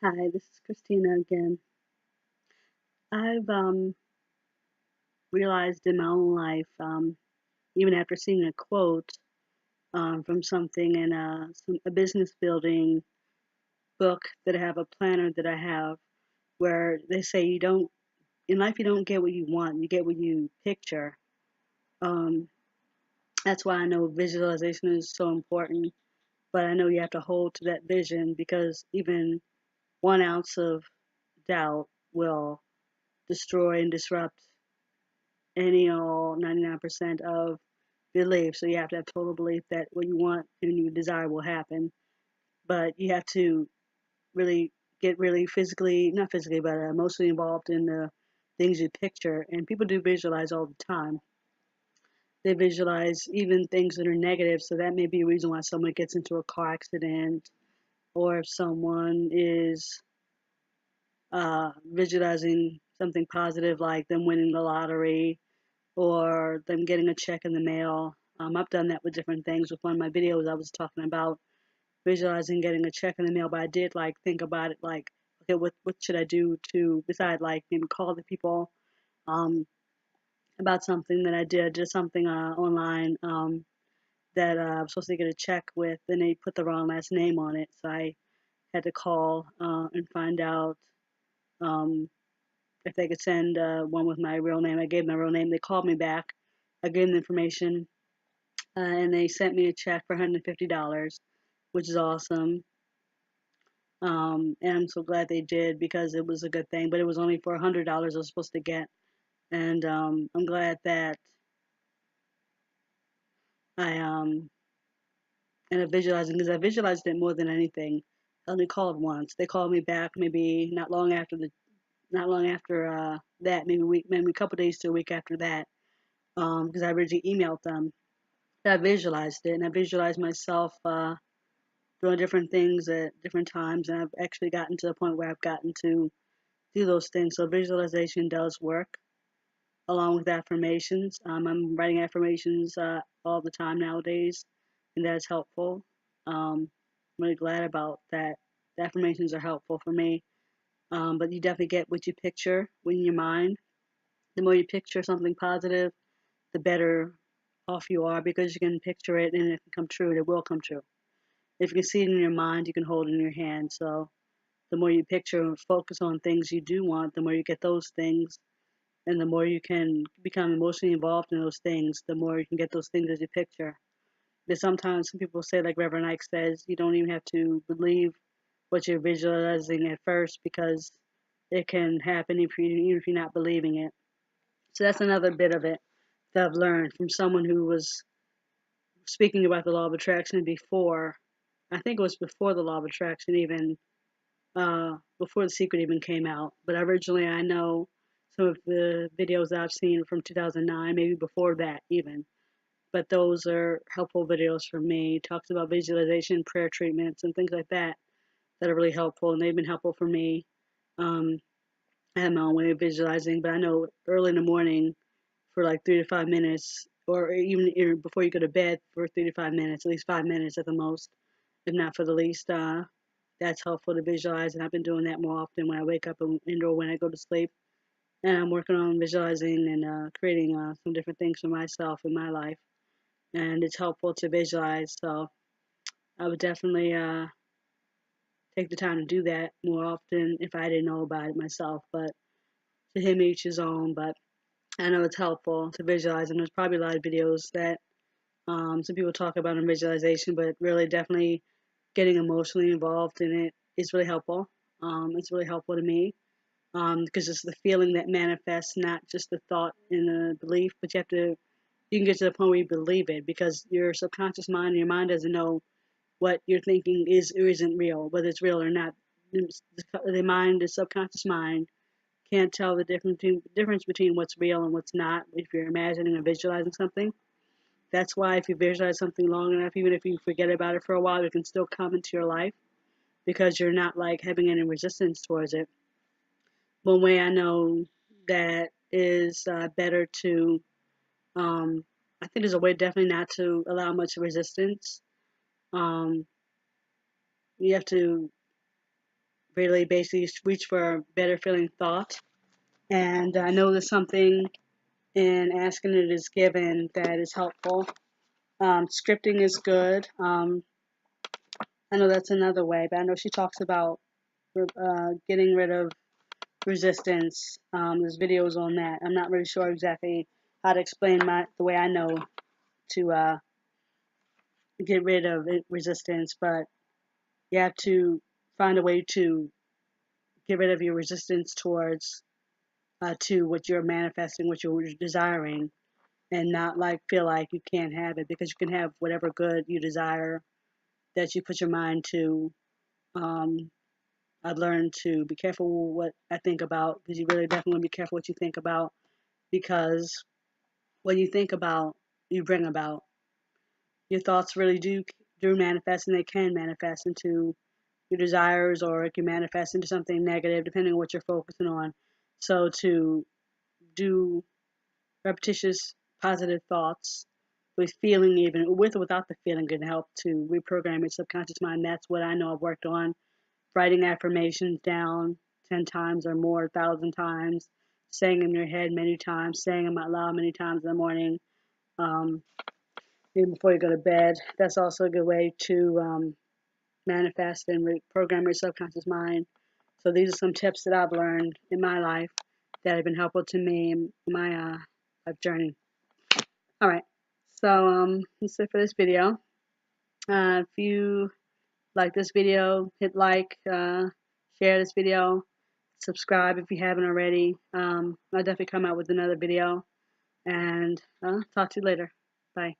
Hi, this is Christina again. I've realized in my own life, even after seeing a quote from something in a business building book that I have, a planner that I have, where they say you don't, in life you don't get what you want, you get what you picture. Um, that's why I know visualization is so important, but I know you have to hold to that vision because even 1 ounce of doubt will destroy and disrupt any or 99% of belief. So you have to have total belief that what you want and you desire will happen. But you have to really get really physically, not physically, but emotionally involved in the things you picture. And people do visualize all the time. They visualize even things that are negative. So that may be a reason why someone gets into a car accident, or if someone is visualizing something positive like them winning the lottery or them getting a check in the mail. I've done that with different things. With one of my videos, I was talking about visualizing getting a check in the mail, but I did like think about it like, okay, what should I do to decide, like maybe call the people um, about something that I did. I did something online that I was supposed to get a check with, and they put the wrong last name on it, so I had to call and find out um, if they could send one with my real name. I gave my real name. They called me back. I gave them the information and they sent me a check for $150, which is awesome. And I'm so glad they did because it was a good thing. But it was only for $100 I was supposed to get, and I'm glad that I ended up visualizing because I visualized it more than anything. I only called once. They called me back maybe not long after that, maybe a couple days to a week after that, because I originally emailed them. I visualized it, and I visualized myself doing different things at different times, and I've actually gotten to the point where I've gotten to do those things. So visualization does work along with affirmations. I'm writing affirmations all the time nowadays, and that's helpful. I'm really glad about that. The affirmations are helpful for me, but you definitely get what you picture in your mind. The more you picture something positive, the better off you are because you can picture it and it can come true. It will come true. If you can see it in your mind, you can hold it in your hand. So the more you picture and focus on things you do want, the more you get those things, and the more you can become emotionally involved in those things, the more you can get those things as you picture. But sometimes some people say, like Reverend Ike says, you don't even have to believe what you're visualizing at first because it can happen even if you're not believing it. So that's another bit of it that I've learned from someone who was speaking about the law of attraction before. I think it was before the law of attraction even before The Secret even came out. But originally, I know some of the videos that I've seen from 2009, maybe before that even. But those are helpful videos for me. It talks about visualization, prayer treatments, and things like that that are really helpful, and they've been helpful for me. Um, I have my own way of visualizing, but I know early in the morning for like 3 to 5 minutes, or even before you go to bed for 3 to 5 minutes, at least 5 minutes at the most, if not for the least. That's helpful to visualize, and I've been doing that more often when I wake up and or when I go to sleep. And I'm working on visualizing and creating some different things for myself in my life, and it's helpful to visualize. So I would definitely take the time to do that more often if I didn't know about it myself. But to him, each his own. But I know it's helpful to visualize, and there's probably a lot of videos that some people talk about in visualization, but really definitely getting emotionally involved in it is really helpful. It's really helpful to me because it's the feeling that manifests, not just the thought and the belief, but you can get to the point where you believe it because your subconscious mind, your mind doesn't know what you're thinking is or isn't real, whether it's real or not. The mind, the subconscious mind, can't tell the difference between what's real and what's not if you're imagining or visualizing something. That's why if you visualize something long enough, even if you forget about it for a while, it can still come into your life because you're not like having any resistance towards it. One way I know that is better to, um, I think there's a way definitely not to allow much resistance. Um, you have to really basically reach for a better feeling thought. And I know there's something in asking it is given that is helpful. Scripting is good. I know that's another way, but I know she talks about getting rid of resistance. There's videos on that. I'm not really sure exactly how to explain the way I know to get rid of resistance, but you have to find a way to get rid of your resistance towards to what you're manifesting, what you're desiring, and not like feel like you can't have it, because you can have whatever good you desire that you put your mind to. Um, I've learned to be careful what I think about, because you really definitely want to be careful what you think about, because what you think about, you bring about. Your thoughts really do manifest, and they can manifest into your desires, or it can manifest into something negative, depending on what you're focusing on. So to do repetitious positive thoughts with feeling, even with or without the feeling, can help to reprogram your subconscious mind. That's what I know I've worked on. Writing affirmations down 10 times or more, 1,000 times, saying them in your head many times, saying them out loud many times in the morning, um, even before you go to bed. That's also a good way to manifest and reprogram your subconscious mind. So these are some tips that I've learned in my life that have been helpful to me in my life journey. All right, so that's it for this video. If you like this video, hit like, share this video, subscribe if you haven't already. I'll definitely come out with another video, and talk to you later. Bye.